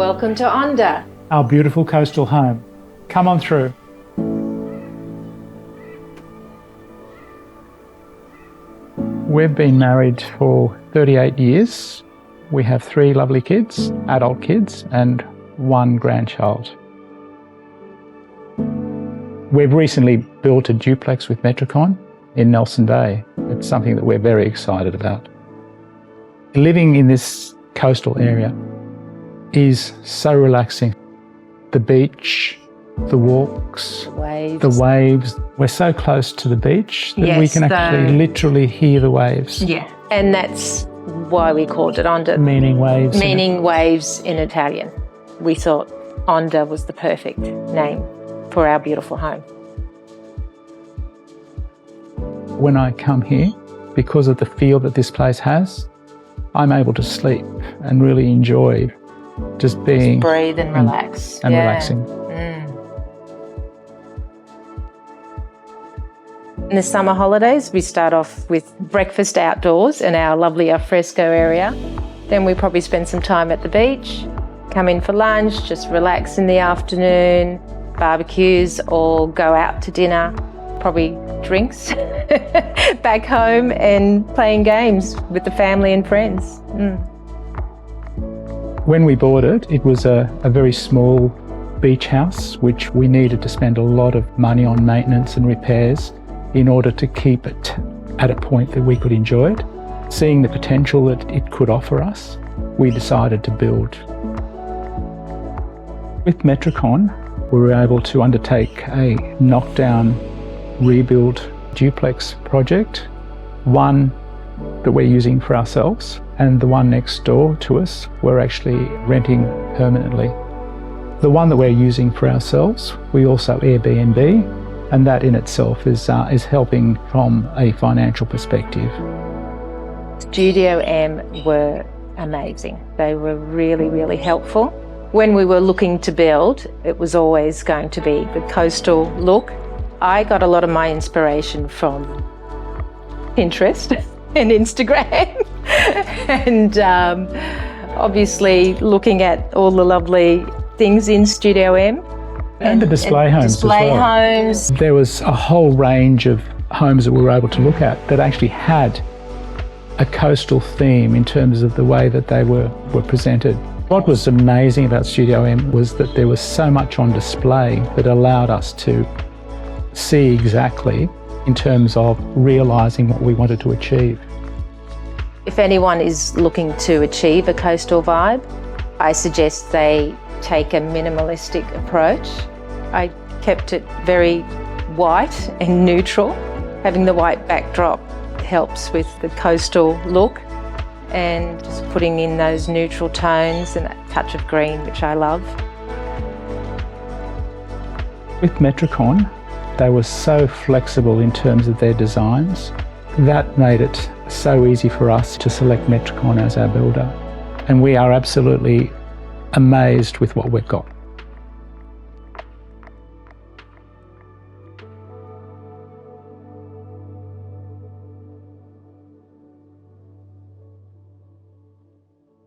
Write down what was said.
Welcome to Onda, our beautiful coastal home. Come on through. We've been married for 38 years. We have 3 lovely kids, adult kids, and 1 grandchild. We've recently built a duplex with Metricon in Nelson Bay. It's something that we're very excited about. Living in this coastal area is so relaxing. The beach, the walks, the waves. We're so close to the beach that we can actually literally hear the waves. Yeah, and that's why we called it Onda. Meaning waves. Meaning waves in Italian. We thought Onda was the perfect name for our beautiful home. When I come here, because of the feel that this place has, I'm able to sleep and really enjoy just being... Just breathe and relax. And relaxing. In the summer holidays, we start off with breakfast outdoors in our lovely alfresco area. Then we probably spend some time at the beach, come in for lunch, just relax in the afternoon, barbecues or go out to dinner, probably drinks, back home and playing games with the family and friends. When we bought it, it was a very small beach house, which we needed to spend a lot of money on maintenance and repairs in order to keep it at a point that we could enjoy it. Seeing the potential that it could offer us, we decided to build. With Metricon, we were able to undertake a KnockDown rebuild duplex project, one that we're using for ourselves, and the one next door to us we're actually renting permanently. The one that we're using for ourselves, we also Airbnb, and that in itself is helping from a financial perspective. Studio M were amazing. They were really, really helpful. When we were looking to build, it was always going to be the coastal look. I got a lot of my inspiration from Pinterest and Instagram and obviously looking at all the lovely things in Studio M. And the display homes as well. There was a whole range of homes that we were able to look at that actually had a coastal theme in terms of the way that they were presented. What was amazing about Studio M was that there was so much on display that allowed us to see exactly in terms of realising what we wanted to achieve. If anyone is looking to achieve a coastal vibe, I suggest they take a minimalistic approach. I kept it very white and neutral. Having the white backdrop helps with the coastal look, and just putting in those neutral tones and that touch of green, which I love. With Metricon, they were so flexible in terms of their designs. That made it so easy for us to select Metricon as our builder. And we are absolutely amazed with what we've got.